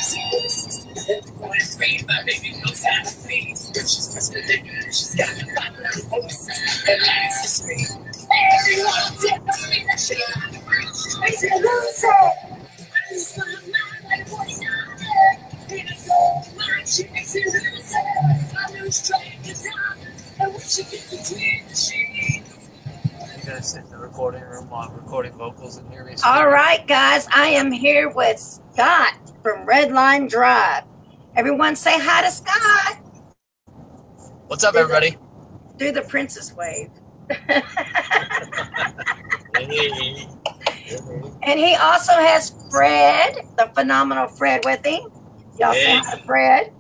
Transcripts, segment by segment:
You guys sit in the recording room while I'm recording vocals and hear me speak. All right, guys, I am here with Scott from Redline Drive. Everyone say hi to Scott. What's up, everybody? Do the princess wave. And he also has Fred, the phenomenal Fred, with him. Y'all say hi to Fred.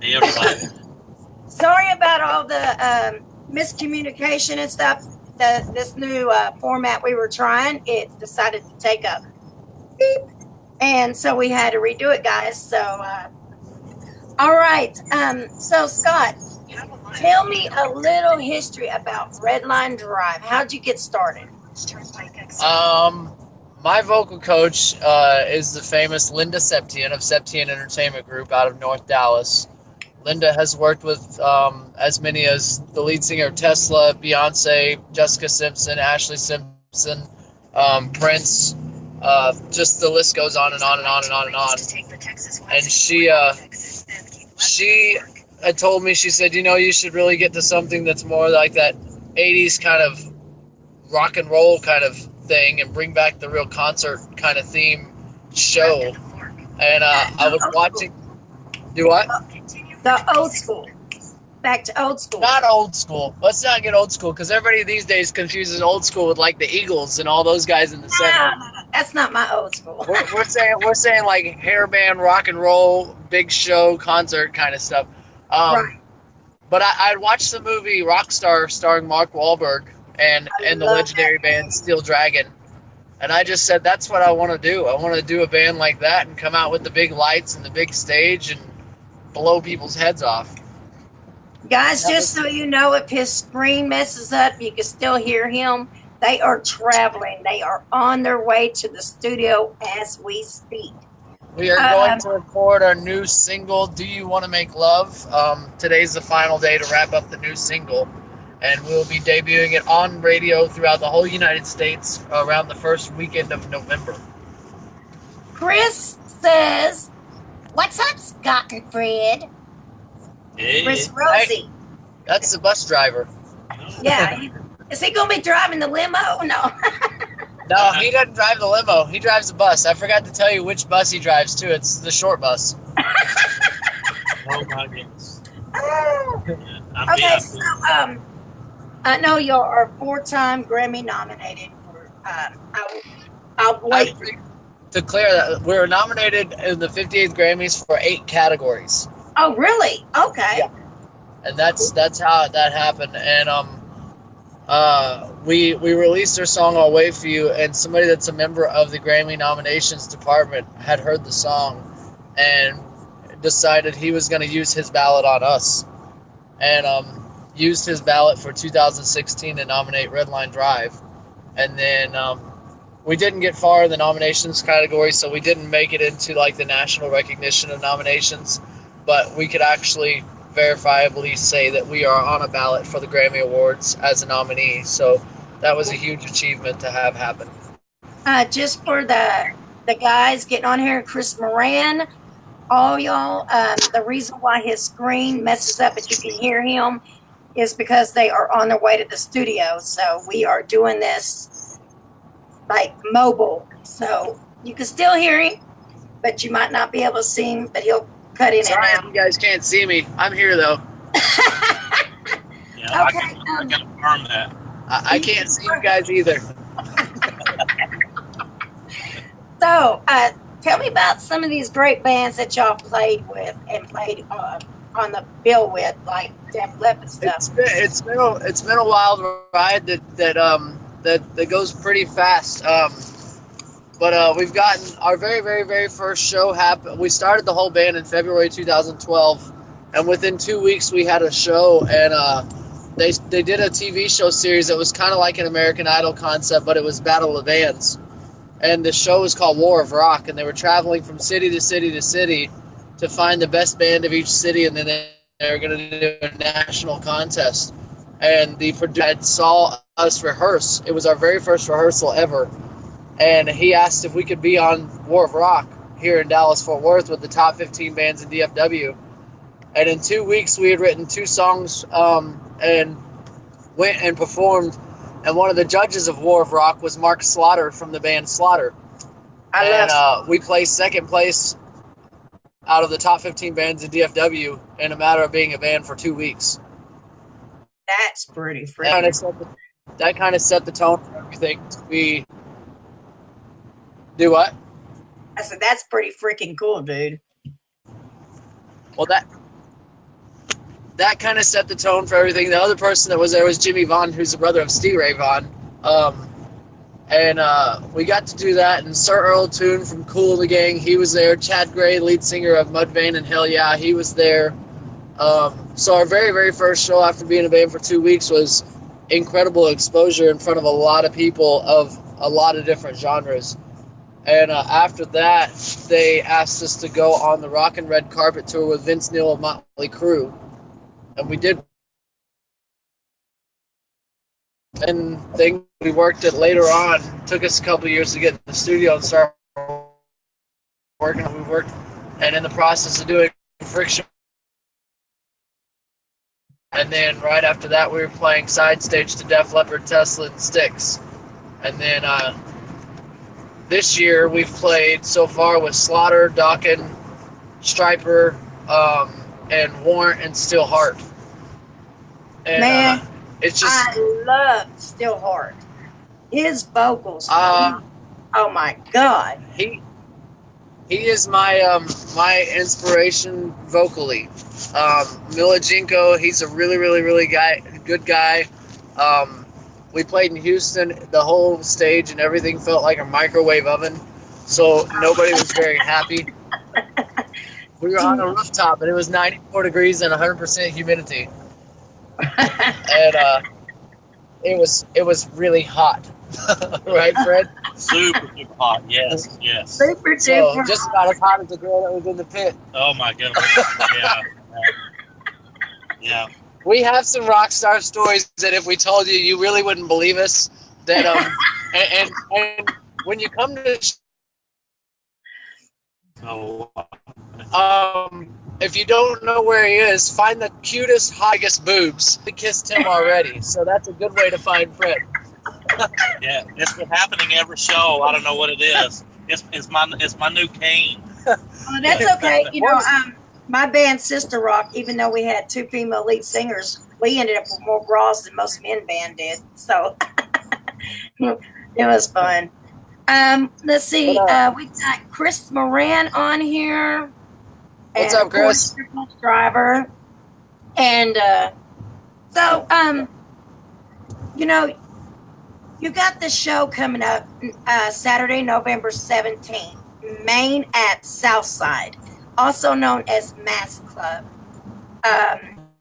Hey, everybody. Sorry about all the miscommunication and stuff. This new format we were trying, it decided to take a beep. And so we had to redo it, guys. So, all right. So, Scott, tell me a little history about Redline Drive. How'd you get started? My vocal coach is the famous Linda Septian of Septian Entertainment Group out of North Dallas. Linda has worked with as many as the lead singer of Tesla, Beyonce, Jessica Simpson, Ashley Simpson, Prince. Just the list goes on and on and on and on and on. And she had told me, she said, you know, you should really get to something that's more like that 80s kind of rock and roll kind of thing and bring back the real concert kind of theme show. And I was watching. Do what? The old school. Back to old school. Not old school. Let's not get old school, because everybody these days confuses old school with like the Eagles and all those guys in the 70s. No, that's not my old school. We're saying like hair band, rock and roll, big show, concert kind of stuff. Right. But I watched the movie Rockstar starring Mark Wahlberg and the legendary band Steel Dragon. And I just said, that's what I want to do. I want to do a band like that and come out with the big lights and the big stage and blow people's heads off. Guys, just so you know, if his screen messes up, you can still hear him. They are traveling. They are on their way to the studio as we speak. We are going to record our new single, Do You Want to Make Love? Today's the final day to wrap up the new single. And we'll be debuting it on radio throughout the whole United States around the first weekend of November. Chris says, "What's up, Scott and Fred?" Hey. Chris Rosie. Hey, that's the bus driver. Yeah. Is he going to be driving the limo? No. No, he doesn't drive the limo. He drives the bus. I forgot to tell you which bus he drives, too. It's the short bus. Oh, my goodness. Okay, so I know you are 4-time Grammy nominated for. I'll wait. To clear that, we were nominated in the 58th Grammys for 8 categories. Oh, really? Okay. Yeah. And that's how that happened. And we released our song "I'll Wait for You," and somebody that's a member of the Grammy nominations department had heard the song and decided he was going to use his ballot on us, and used his ballot for 2016 to nominate Redline Drive. And then we didn't get far in the nominations category, so we didn't make it into like the national recognition of nominations, but we could actually verifiably say that we are on a ballot for the Grammy Awards as a nominee. So that was a huge achievement to have happen. Just for the guys getting on here, Chris Moran, all y'all, the reason why his screen messes up, but you can hear him, is because they are on their way to the studio. So we are doing this like mobile. So you can still hear him, but you might not be able to see him, but he'll cut in. Sorry if you guys can't see me. I'm here though. Yeah, Okay, I can affirm that. I can't see you guys either. So, tell me about some of these great bands that y'all played with and played on the bill with, like Def Leppard stuff. It's been a wild ride that goes pretty fast. But we've gotten our very, very, very first show happen. We started the whole band in February 2012, and within 2 weeks we had a show, and they did a TV show series that was kind of like an American Idol concept, but it was Battle of Bands. and the show was called War of Rock, and they were traveling from city to city to city to find the best band of each city, and then they were going to do a national contest. And the producer saw us rehearse. It was our very first rehearsal ever, and he asked if we could be on War of Rock here in Dallas-Fort Worth with the top 15 bands in DFW. And in 2 weeks, we had written 2 songs and went and performed. And one of the judges of War of Rock was Mark Slaughter from the band Slaughter. We placed second place out of the top 15 bands in DFW in a matter of being a band for 2 weeks. That's pretty freaking. That kind of set the tone for everything. We do what? I said, that's pretty freaking cool, dude. Well, that kind of set the tone for everything. The other person that was there was Jimmy Vaughn, who's the brother of Stevie Ray Vaughan. We got to do that. And Sir Earl Toon from Kool and the Gang, he was there. Chad Gray, lead singer of Mudvayne and Hell Yeah, he was there. So our very, very first show after being a band for 2 weeks was incredible exposure in front of a lot of people of a lot of different genres. And after that, they asked us to go on the Rock and Red Carpet tour with Vince Neil of Motley Crue. And we did. And then we worked it later on. It took us a couple of years to get in the studio and start working. We worked, and in the process of doing Friction. And then right after that, we were playing side stage to Def Leppard, Tesla, and Styx. And then this year, we've played so far with Slaughter, Dokken, Stryper, and Warrant and Steelheart. And, Man, it's just I love Steelheart. His vocals. Oh my God. He is my my inspiration vocally. Mila Jinko, he's a really, really, really good guy. We played in Houston. The whole stage and everything felt like a microwave oven, so nobody was very happy. We were on a rooftop, and it was 94 degrees and 100% humidity. And it was really hot. Right, Fred? Super hot. Yes. Super So duper just about as hot as the girl that was in the pit. Oh my goodness. Yeah. We have some rock star stories that if we told you, you really wouldn't believe us. That and when you come to if you don't know where he is, find the cutest, hottest boobs. We kissed him already, so that's a good way to find Fred. Yeah, it's been happening every show. I don't know what it is. It's my new cane. Oh, that's okay. You know, my band Sister Rock, even though we had 2 female lead singers, we ended up with more bras than most men band did. So it was fun. Let's see. We got Chris Moran on here. What's up, Chris? Driver. And you know, you got the show coming up Saturday, November 17th, Maine at Southside, also known as Mass Club.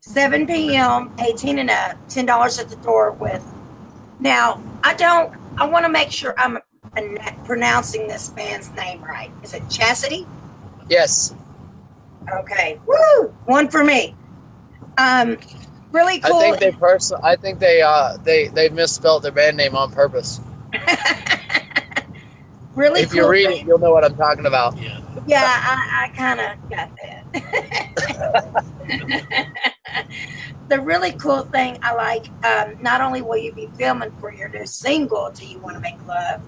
7 p.m., 18 and up, $10 at the door with. Now, I want to make sure I'm pronouncing this band's name right. Is it Chastity? Yes. Okay. Woo! One for me. Really cool. I think they misspelled their band name on purpose. Really if cool. you read it, you'll know what I'm talking about. Yeah, I kind of got that. The really cool thing I like, not only will you be filming for your new single, Do You Want to Make Love,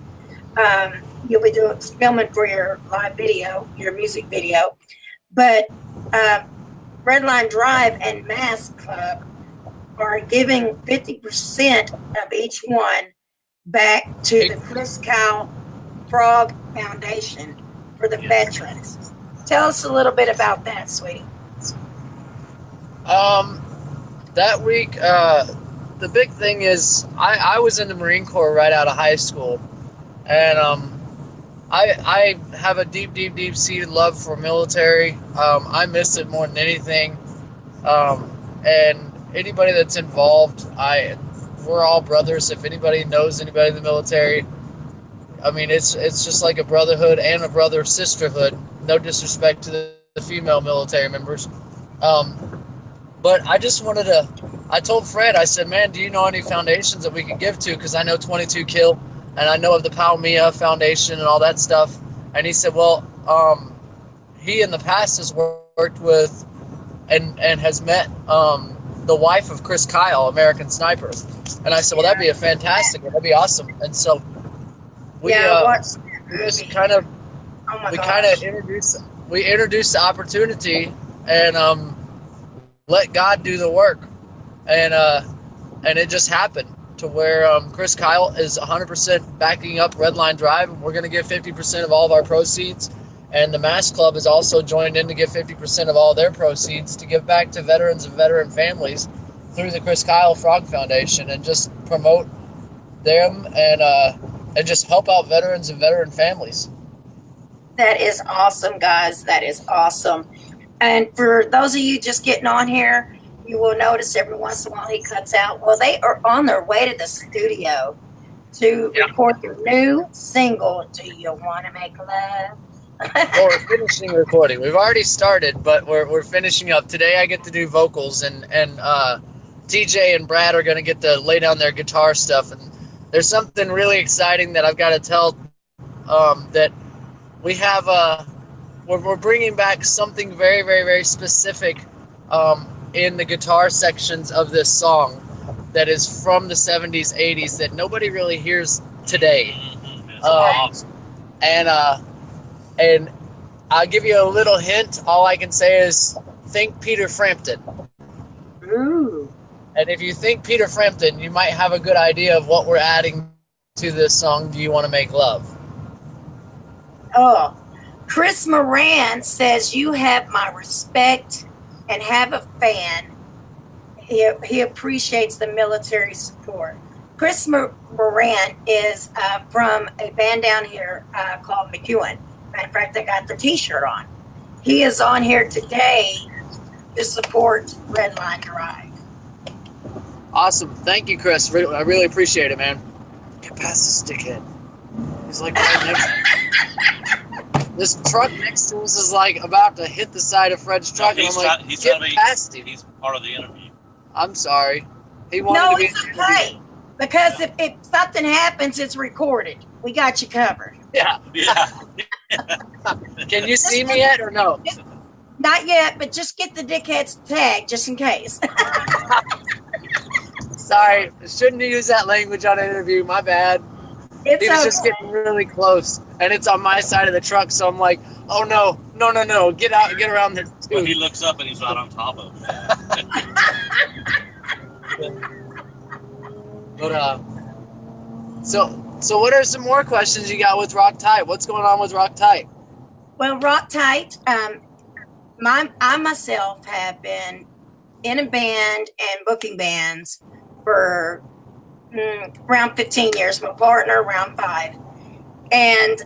you'll be filming for your live video, your music video, but Redline Drive and Mass Club are giving 50% of each one back to the Chris Kyle Frog Foundation for the veterans. Tell us a little bit about that, sweetie. That week, the big thing is I was in the Marine Corps right out of high school, and I have a deep-seated love for military. I miss it more than anything, and anybody that's involved, we're all brothers. If anybody knows anybody in the military, I mean, it's just like a brotherhood and a brother sisterhood. No disrespect to the female military members. But I just wanted to, I told Fred, I said, man, do you know any foundations that we could give to? Because I know 22 Kill, and I know of the Palmia Foundation and all that stuff. And he said, well, he in the past has worked with and has met the wife of Chris Kyle, American Sniper. And I said, well, that'd be that'd be awesome. And so we just kind of introduced the opportunity and let God do the work, and it just happened to where Chris Kyle is 100% backing up Redline Drive, and we're going to give 50% of all of our proceeds, and the Mass Club is also joined in to give 50% of all their proceeds to give back to veterans and veteran families through the Chris Kyle Frog Foundation, and just promote them and just help out veterans and veteran families. That is awesome, guys. That is awesome. And for those of you just getting on here, you will notice every once in a while he cuts out. Well, they are on their way to the studio to record their new single, Do You Want to Make Love? Well, we're finishing recording. We've already started, but we're finishing up. Today I get to do vocals, and TJ and Brad are going to get to lay down their guitar stuff. And there's something really exciting that I've got to tell, that we have we're bringing back something very, very, very specific in the guitar sections of this song that is from the 70s, 80s that nobody really hears today. Awesome. And I'll give you a little hint. All I can say is think Peter Frampton. Ooh. And if you think Peter Frampton, you might have a good idea of what we're adding to this song, Do You Want to Make Love? Oh, Chris Moran says you have my respect and have a fan. He appreciates the military support. Chris Moran is from a band down here called McEwen. Matter of fact, I got the T-shirt on. He is on here today to support Redline Drive. Awesome. Thank you, Chris. I really appreciate it, man. Get past this dickhead. He's like right next to me. This truck next to us is like about to hit the side of Fred's truck, and I'm like, get past him. He's part of the interview. I'm sorry. He wanted to be. No, it's okay. Because if something happens, it's recorded. We got you covered. Yeah. Can you see me yet or no? Not yet, but just get the dickhead's tag just in case. Sorry, shouldn't have used that language on an interview. My bad. He was just getting really close, and it's on my side of the truck, so I'm like, oh no, get out, get around there too. Well, he looks up and he's right on top of him. But so what are some more questions you got with Rocktight? What's going on with Rocktight? Well, Rocktight, I myself have been in a band and booking bands for around 15 years. My partner around 5, and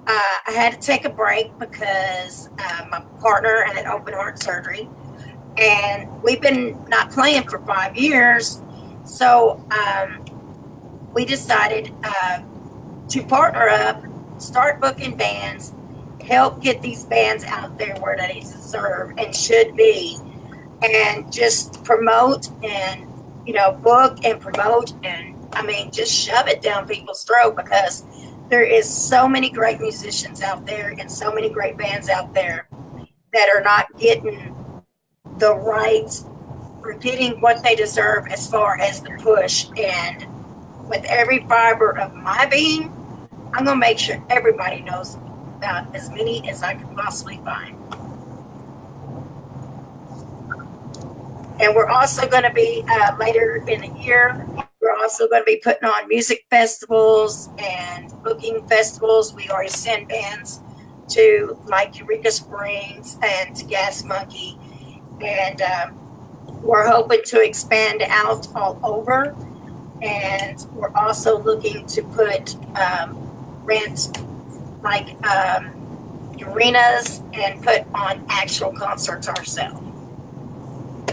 I had to take a break because my partner had open heart surgery, and we've been not playing for 5 years. So we decided to partner up, start booking bands, help get these bands out there where they deserve and should be, and just promote and, book and promote and, just shove it down people's throat, because there is so many great musicians out there and so many great bands out there that are not getting the right or getting what they deserve as far as the push. And with every fiber of my being, I'm going to make sure everybody knows about as many as I can possibly find. And we're also going to be, later in the year, we're also going to be putting on music festivals and booking festivals. We already send bands to like Eureka Springs and to Gas Monkey. And we're hoping to expand out all over. And we're also looking to put rent like arenas and put on actual concerts ourselves.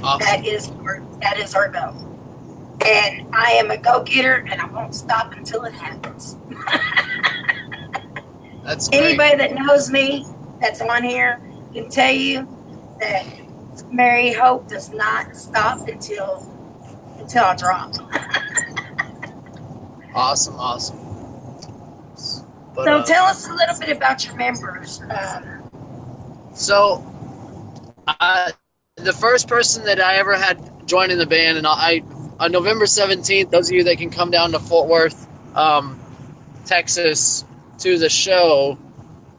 Awesome. That is our goal. And I am a go-getter, and I won't stop until it happens. That's great. Anybody that knows me that's on here can tell you that Mary Hope does not stop until I drop. Awesome. But, So tell us a little bit about your members. So, the first person that I ever had join in the band, and on November 17th, those of you that can come down to Fort Worth, Texas, to the show,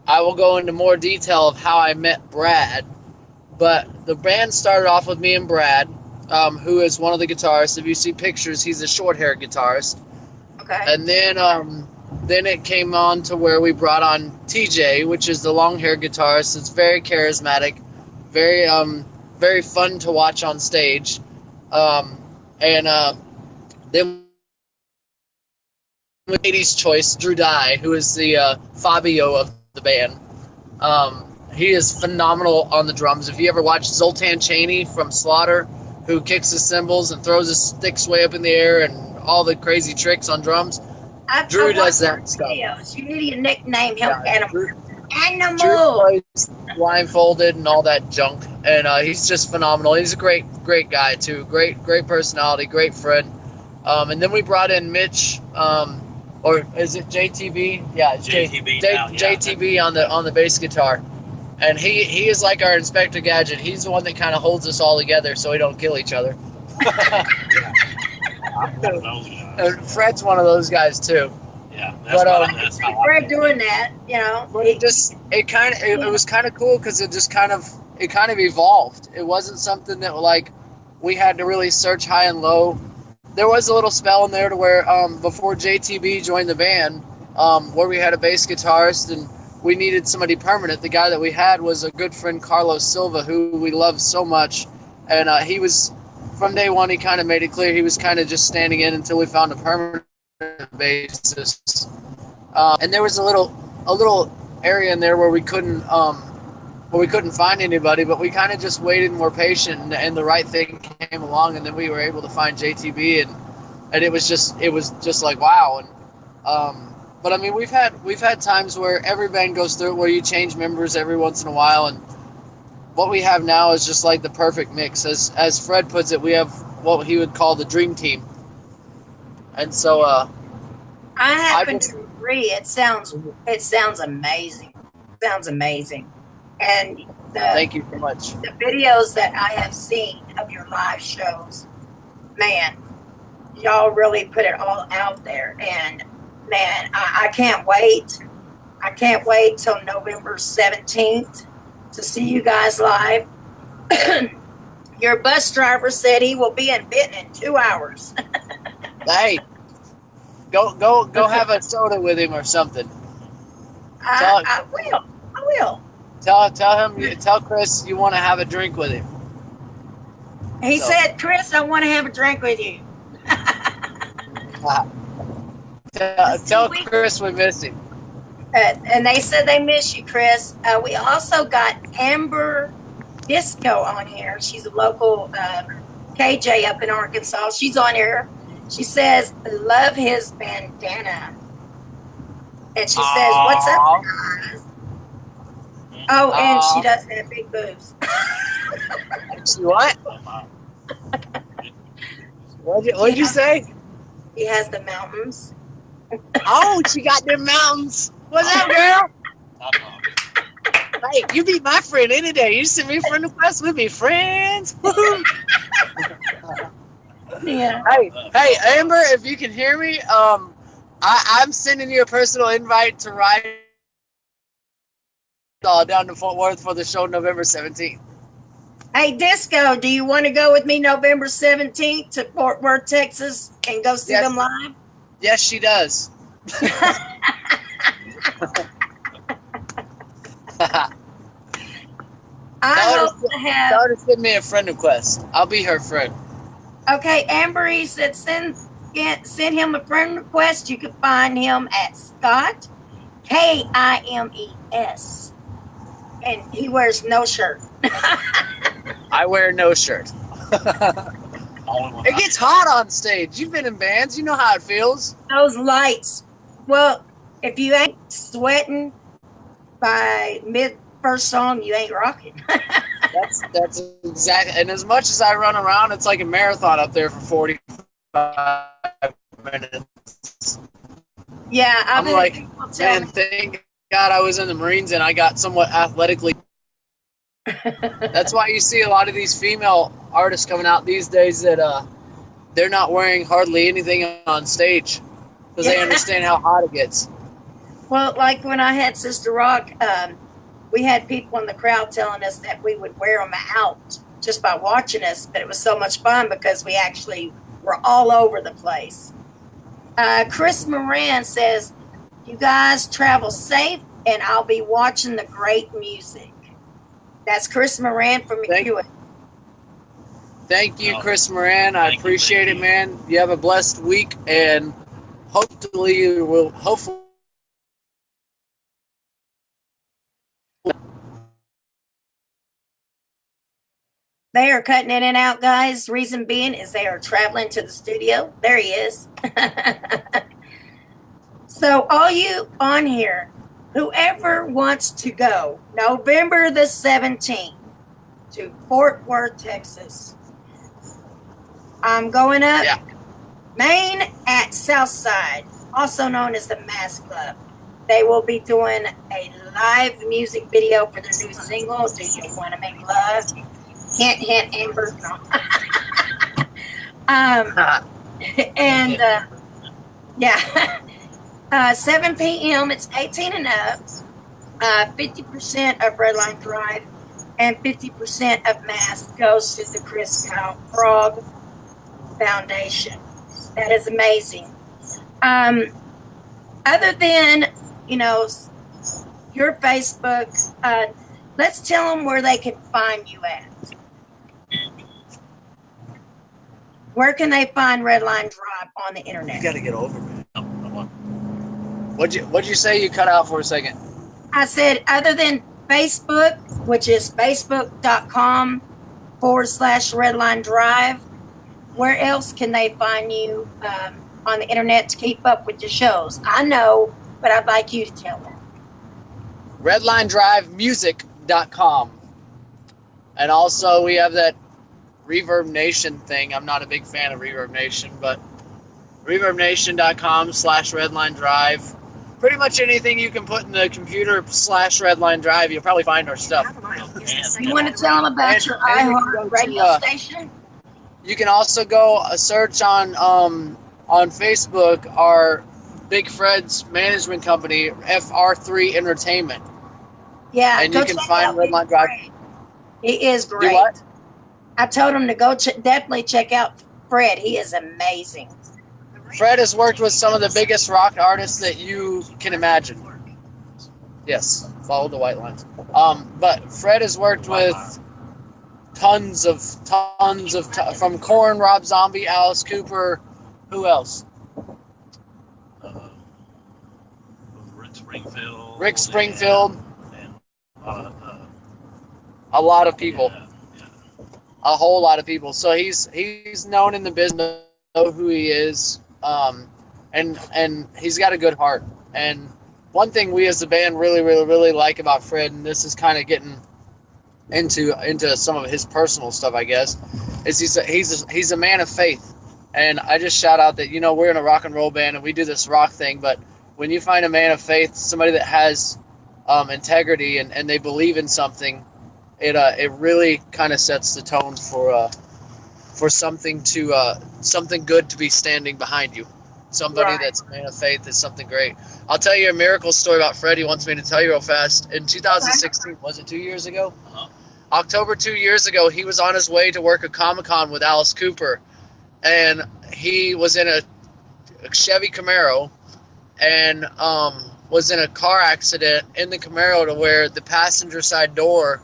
I will go into more detail of how I met Brad. But the band started off with me and Brad, who is one of the guitarists. If you see pictures, he's a short-haired guitarist. Okay. And then it came on to where we brought on TJ, which is the long-haired guitarist. It's very charismatic, very fun to watch on stage. Then ladies' choice, Drew Dye, who is the Fabio of the band. He is phenomenal on the drums. If you ever watch Zoltan Chaney from Slaughter, who kicks his cymbals and throws his sticks way up in the air and all the crazy tricks on drums, Drew does that stuff. Videos. You need a nickname him Drew Animal. plays blindfolded and all that junk, and he's just phenomenal. He's a great guy too. Great personality, great friend. And then we brought in Mitch, or is it JTB? Yeah, it's JTB. JTB on the bass guitar, and he is like our Inspector Gadget. He's the one that kind of holds us all together so we don't kill each other. And Fred's one of those guys too. Yeah, that's how Fred doing that, you know. But it was kind of cool because it kind of evolved. It wasn't something that like we had to really search high and low. There was a little spell in there to where before JTB joined the band, where we had a bass guitarist and we needed somebody permanent. The guy that we had was a good friend, Carlos Silva, who we love so much, and he was. From day one, he kind of made it clear he was kind of just standing in until we found a permanent bassist. And there was a little area in there where we couldn't find anybody, but we kind of just waited and were patient, and the right thing came along, and then we were able to find JTB, and it was just like wow. And but I mean, we've had times where every band goes through it, where you change members every once in a while, and what we have now is just like the perfect mix. As Fred puts it, we have what he would call the dream team. And so I happen to agree. It sounds amazing. Sounds amazing. And thank you so much. The videos that I have seen of your live shows, man, y'all really put it all out there. And man, I can't wait. I can't wait till November 17th. To see you guys live. Your bus driver said he will be in Benton in 2 hours. Hey, go have a soda with him or something. I will. Tell Chris you want to have a drink with him. He said, Chris, I want to have a drink with you. Tell Chris we miss him. And they said they miss you, Chris. We also got Amber Disco on here. She's a local KJ up in Arkansas. She's on here. She says, love his bandana. And she says, what's up, guys? Oh, and she does have big boobs. She what? What'd you say? He has the mountains. Oh, she got them mountains. What's up, girl? Hey, you be my friend any day. You send me a friend request, we'll be friends. Yeah. Hey, Amber, if you can hear me, I'm sending you a personal invite to ride down to Fort Worth for the show November 17th. Hey, Disco, do you want to go with me November 17th to Fort Worth, Texas, and go see them live? Yes, she does. Tell her to send me a friend request. I'll be her friend. Okay, Amber, he said send him a friend request. You can find him at Scott, Kimes, and he wears no shirt. I wear no shirt. Only one It I gets did. hot on stage. You've been in bands. You know how it feels. Those lights. Well, if you ain't sweating by mid first song, you ain't rocking. That's exactly. And as much as I run around, it's like a marathon up there for 45 minutes. Yeah, I've I'm had like, people tell man, thank God I was in the Marines and I got somewhat athletically. That's why you see a lot of these female artists coming out these days that they're not wearing hardly anything on stage because they understand how hot it gets. well, like when I had Sister Rock, we had people in the crowd telling us that we would wear them out just by watching us, but it was so much fun because we actually were all over the place. Chris Moran says, "You guys travel safe, and I'll be watching the great music." That's Chris Moran from Thank, McEwen. thank you, Oh, Chris Moran. I thank you, appreciate thank it, you. man. You have a blessed week, and hopefully you will. Hopefully, They are cutting in and out, guys. Reason being is they are traveling to the studio. There he is. So, all you on here, whoever wants to go November the 17th to Fort Worth, Texas, I'm going up yeah. Main at Southside, also known as the Mass Club. They will be doing a live music video for their new single, Do You Want to Make Love? Hint, hint, Amber. No. And yeah, 7 p.m. It's 18 and up. 50% of Redline Drive and 50% of Mass goes to the Chris Kyle Frog Foundation. That is amazing. Other than, your Facebook, let's tell them where they can find you at. Where can they find Redline Drive on the internet? You got to get over it. What'd you say? You cut out for a second. I said, other than Facebook, which is facebook.com/Redline Drive, where else can they find you on the internet to keep up with the shows? I know, but I'd like you to tell them. RedlineDriveMusic.com. And also we have that Reverb Nation thing. I'm not a big fan of Reverb Nation, but ReverbNation.com/Redline Drive. Pretty much anything you can put in the computer /Redline Drive, you'll probably find our stuff. You want to tell them about your iHeart radio station? You can also go search on Facebook our Big Fred's management company, FR3 Entertainment. Yeah, and you can find Redline Drive. He is great. Do what? I told him to go definitely check out Fred. He is amazing. Fred has worked with some of the biggest rock artists that you can imagine. Yes, follow the white lines. But Fred has worked with tons of from Korn, Rob Zombie, Alice Cooper. Who else? Rick Springfield. And, a lot of people. Yeah. A whole lot of people. So he's known in the business, know who he is, and he's got a good heart. And one thing we as a band really like about Fred, and this is kind of getting into some of his personal stuff, I guess, is he's a man of faith. And I just shout out that, we're in a rock and roll band and we do this rock thing, but when you find a man of faith, somebody that has integrity and they believe in something, it really kind of sets the tone for something something good to be standing behind you. Somebody Right. That's a man of faith is something great. I'll tell you a miracle story about Fred. He wants me to tell you real fast. In 2016, was it 2 years ago? Uh-huh. October 2 years ago, he was on his way to work at Comic-Con with Alice Cooper, and he was in a Chevy Camaro and was in a car accident in the Camaro to where the passenger side door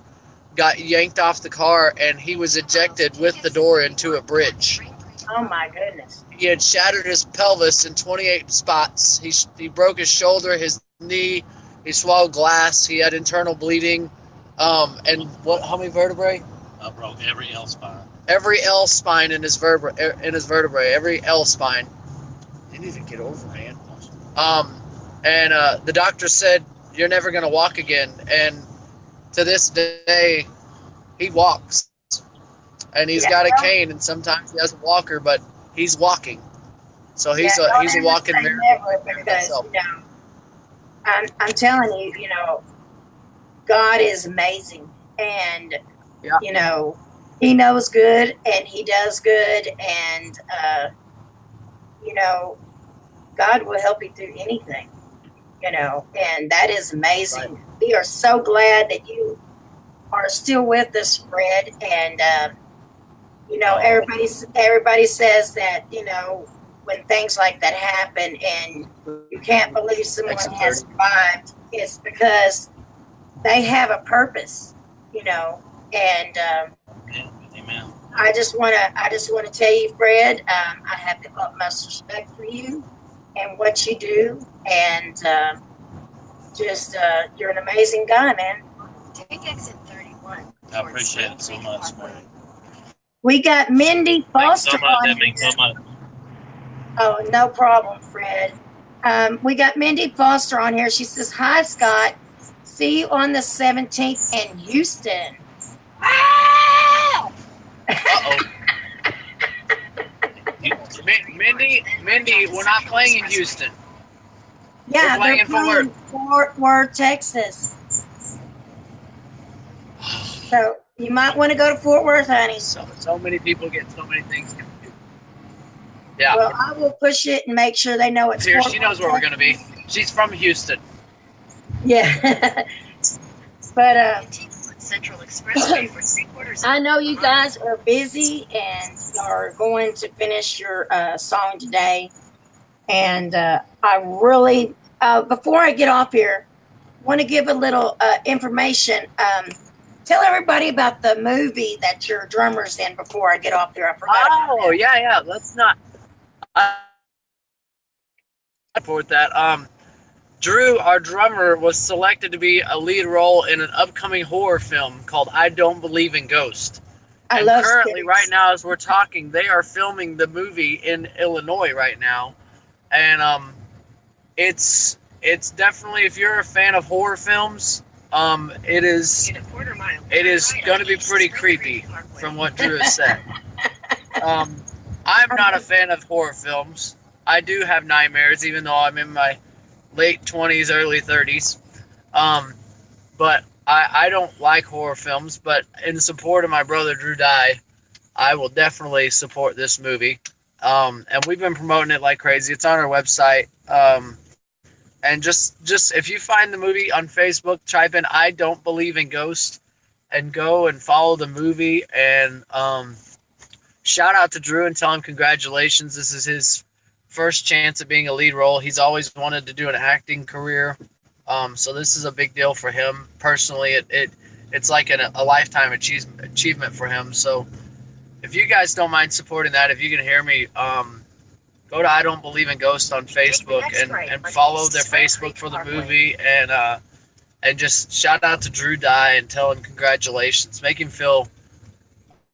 got yanked off the car and he was ejected with the door into a bridge. Oh my goodness. He had shattered his pelvis in 28 spots. He broke his shoulder, his knee. He swallowed glass. He had internal bleeding. And how many vertebrae? I broke every L spine. every L spine in his vertebrae, every L spine. He didn't even get over, man. And the doctor said, "You're never gonna walk again." And to this day, he walks, and he's got a cane, and sometimes he has a walker, but he's walking. So he's a walking miracle. Because I'm telling you, God is amazing, and He knows good, and He does good, and God will help you through anything, and that is amazing. Right. We are so glad that you are still with us, Fred, and everybody says that when things like that happen and you can't believe someone has survived, it's because they have a purpose, and Amen. I just want to tell you, Fred, I have the utmost respect for you and what you do, and you're an amazing guy, man. Take exit 31. I appreciate it so much, man. We got Mindy Foster on. That means so much. Oh, no problem, Fred. We got Mindy Foster on here. She says, "Hi, Scott. See you on the 17th in Houston." Uh-oh. Mindy, we're not playing in Houston. Yeah, they're playing Fort Worth, Texas. So you might want to go to Fort Worth, honey. So many people get so many things confused. Yeah. Well, I will push it and make sure they know it's here. Fort She knows Worth, where we're going to be. She's from Houston. Yeah. But Central Expressway for 3/4. I know you guys are busy and are going to finish your song today. And I really, before I get off here, want to give a little information. Tell everybody about the movie that your drummer's in before I get off here. I forgot. Oh, yeah. Let's not. I support that. Drew, our drummer, was selected to be a lead role in an upcoming horror film called I Don't Believe in Ghosts. And currently, right now, as we're talking, they are filming the movie in Illinois right now. And it's definitely, if you're a fan of horror films, it is going to be pretty creepy from what Drew has said. I'm not a fan of horror films. I do have nightmares, even though I'm in my late 20s, early 30s. But I don't like horror films, but in support of my brother Drew Dye, I will definitely support this movie. And we've been promoting it like crazy. It's on our website. And just if you find the movie on Facebook, type in I Don't Believe in Ghosts and go and follow the movie. And shout out to Drew and tell him congratulations. This is his first chance at being a lead role. He's always wanted to do an acting career. So this is a big deal for him personally. It's like a lifetime achievement for him. So if you guys don't mind supporting that, if you can hear me, go to I Don't Believe in Ghosts on Facebook and follow their Facebook for the movie, and just shout out to Drew Dye and tell him congratulations. Make him feel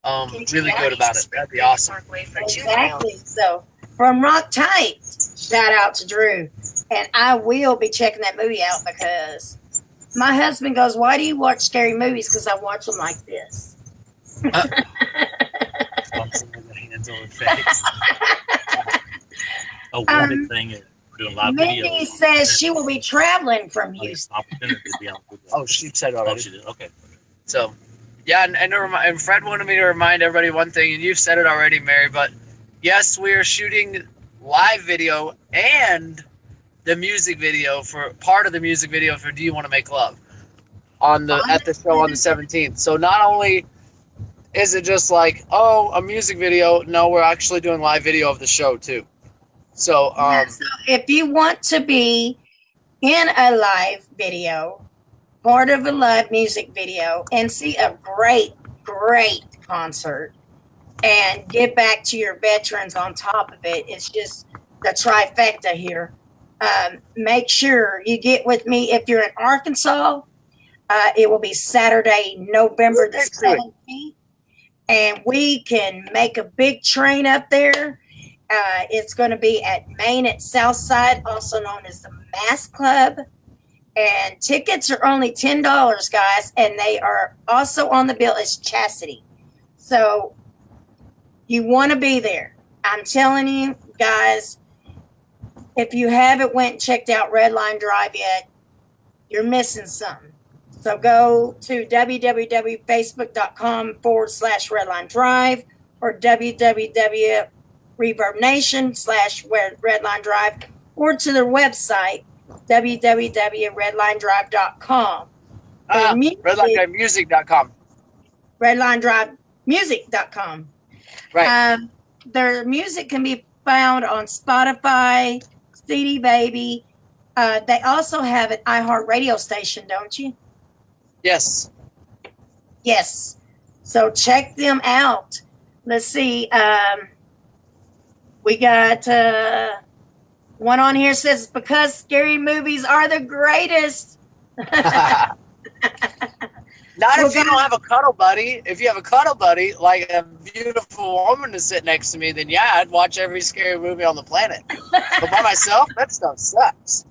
really good about it. That'd be awesome. Exactly. So from Rocktight, shout out to Drew. And I will be checking that movie out because my husband goes, "Why do you watch scary movies?" Because I watch them like this. Mindy says she will be traveling from Houston. Oh, she said already. Oh, she did. Okay. So, yeah, and Fred wanted me to remind everybody one thing, and you've said it already, Mary, but yes, we are shooting live video and the music video for part of the music video for Do You Want to Make Love at the show on the 17th. So not only is it just like, oh, a music video, no, we're actually doing live video of the show too. So, so if you want to be in a live video, part of a live music video, and see a great concert and give back to your veterans on top of it, it's just the trifecta here. Make sure you get with me. If you're in Arkansas, it will be Saturday, November the 17th. and we can make a big train up there. It's going to be at Main at Southside, also known as the Mass Club. And tickets are only $10, guys, and they are also on the bill as Chastity. So you want to be there. I'm telling you, guys, if you haven't went and checked out Redline Drive yet, you're missing something. So go to www.facebook.com/Redline Drive or www.ReverbNation/Redline Drive or to their website, www.redlinedrive.com. RedlineDriveMusic.com. RedlineDriveMusic.com. Right. Their music can be found on Spotify, CD Baby. They also have an iHeartRadio station, don't you? Yes. Yes. So check them out. Let's see. We got one on here says, because scary movies are the greatest. Not if you don't have a cuddle buddy. If you have a cuddle buddy, like a beautiful woman to sit next to me, then yeah, I'd watch every scary movie on the planet. But by myself, that stuff sucks.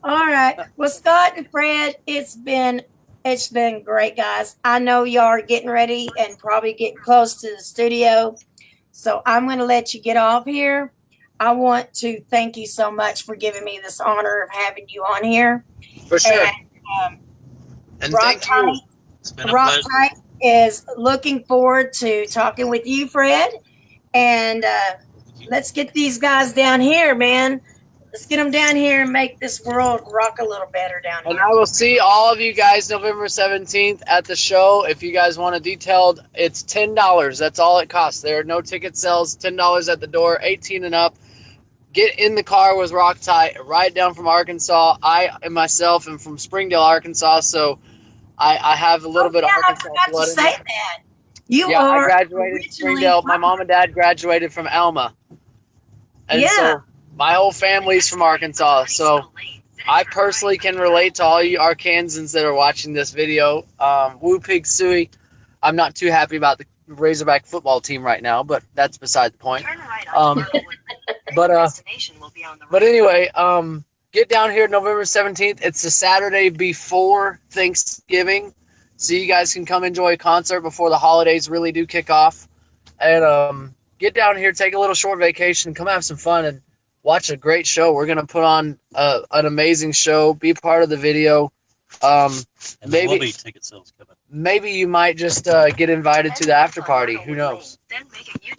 All right. Well, Scott and Fred, it's been great, guys. I know y'all are getting ready and probably getting close to the studio. So I'm going to let you get off here. I want to thank you so much for giving me this honor of having you on here. For sure. And thank you. It's been a pleasure. Rocktight is looking forward to talking with you, Fred. And let's get these guys down here, man. Let's get them down here and make this world rock a little better down here. And I will see all of you guys November 17th at the show. If you guys want a detailed, it's $10. That's all it costs. There are no ticket sales. $10 at the door, 18 and up. Get in the car with Rocktight, ride down from Arkansas. I and myself am from Springdale, Arkansas, so I have a little bit of Arkansas I forgot blood to in say me. that. You Yeah, are I graduated from Springdale. My mom and dad graduated from Alma. And so my whole family's from Arkansas, so I personally can relate to all you Arkansans that are watching this video. Woo Pig Suey. I'm not too happy about the Razorback football team right now, but that's beside the point. But anyway, get down here November 17th. It's the Saturday before Thanksgiving, so you guys can come enjoy a concert before the holidays really do kick off. And get down here, take a little short vacation, come have some fun, and watch a great show. We're going to put on an amazing show, be part of the video. And there will be ticket sales coming. Maybe you might just get invited to the after party. Who knows?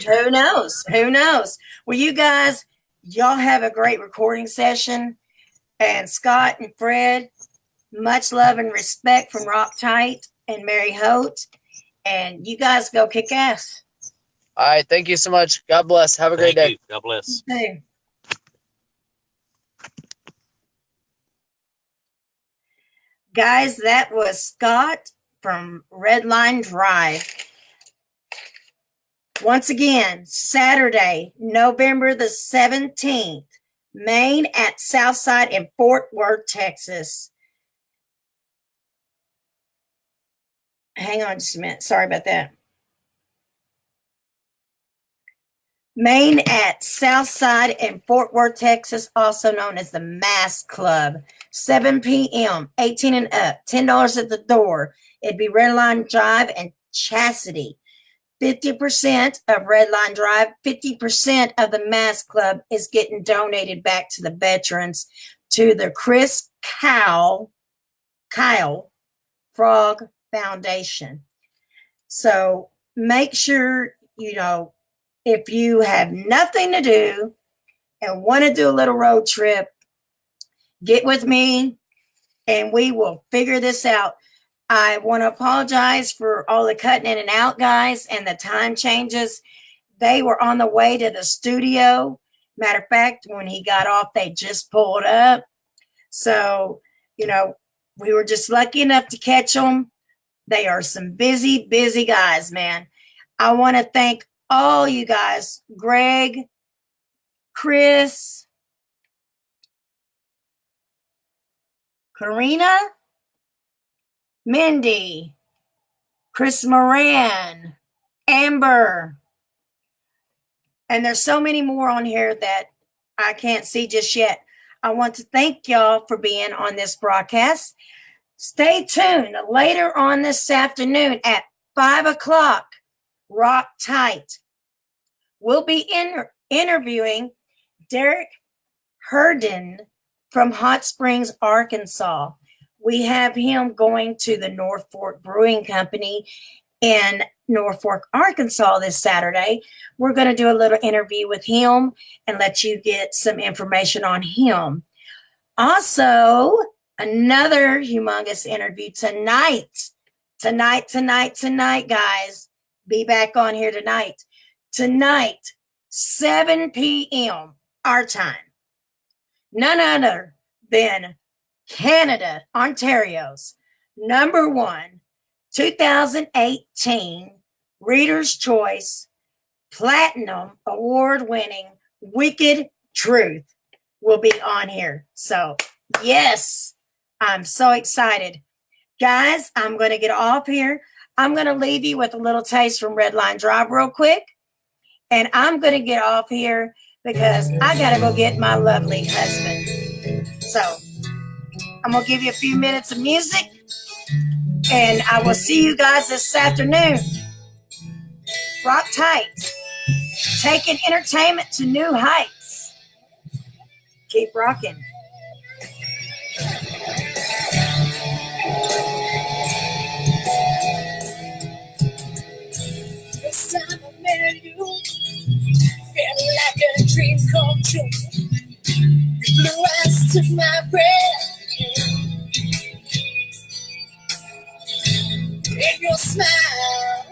Who knows? Who knows? Well, you guys, y'all have a great recording session. And Scott and Fred, much love and respect from Rocktight and Mary Holt. And you guys go kick ass. All right. Thank you so much. God bless. Have a great day. God bless. Okay. Guys, that was Scott from Redline Drive. Once again, Saturday, November the 17th, Main at Southside in Fort Worth, Texas. Hang on just a minute. Sorry about that. Main at Southside in Fort Worth, Texas, also known as the Mass Club. 7 p.m., 18 and up, $10 at the door. It'd be Redline Drive and Chastity. 50% of Redline Drive, 50% of the Mass Club is getting donated back to the veterans to the Chris Kyle Frog Foundation. So make sure, if you have nothing to do and want to do a little road trip, get with me and we will figure this out. I want to apologize for all the cutting in and out, guys, and the time changes. They were on the way to the studio. Matter of fact, when he got off, they just pulled up. So, we were just lucky enough to catch them. They are some busy, busy guys, man. I want to thank all you guys, Greg, Chris, Karina, Mindy, Chris Moran, Amber, and there's so many more on here that I can't see just yet. I want to thank y'all for being on this broadcast. Stay tuned later on this afternoon at 5 o'clock. Rocktight. We'll be interviewing Derek Herndon from Hot Springs, Arkansas. We have him going to the North Fork Brewing Company in Norfolk, Arkansas this Saturday. We're going to do a little interview with him and let you get some information on him. Also, another humongous interview tonight. Tonight, guys. Be back on here tonight. Tonight, 7 p.m. our time. None other than Canada, Ontario's #1 2018 Reader's Choice Platinum Award-winning Wicked Truth will be on here. So, yes, I'm so excited. Guys, I'm going to get off here. I'm going to leave you with a little taste from Redline Drive real quick. And I'm going to get off here because I got to go get my lovely husband. So, I'm going to give you a few minutes of music. And I will see you guys this afternoon. Rocktight. Taking entertainment to new heights. Keep rocking. This time I met you, felt like a dream come true. Your blue eyes took my breath, and your smile,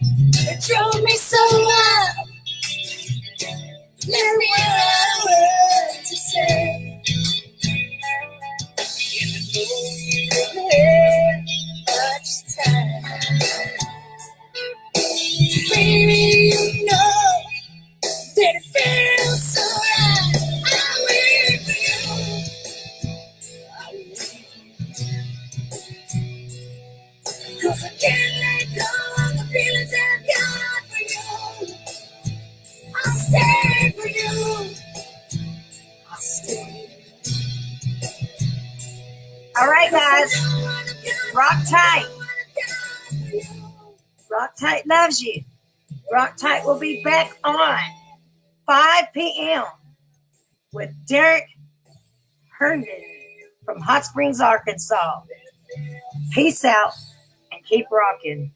it drove me so wild. Let me have words to say, and I know you don't have much time. Baby, you know that it feels so right. I wait for you. I wait for you. 'Cause I can't let go of the feelings I've got for you. I'll stay for you. I'll stay. All right, guys. Rocktight. Rocktight loves you. Rocktight will be back on 5 p.m. with Derek Herndon from Hot Springs, Arkansas. Peace out and keep rocking.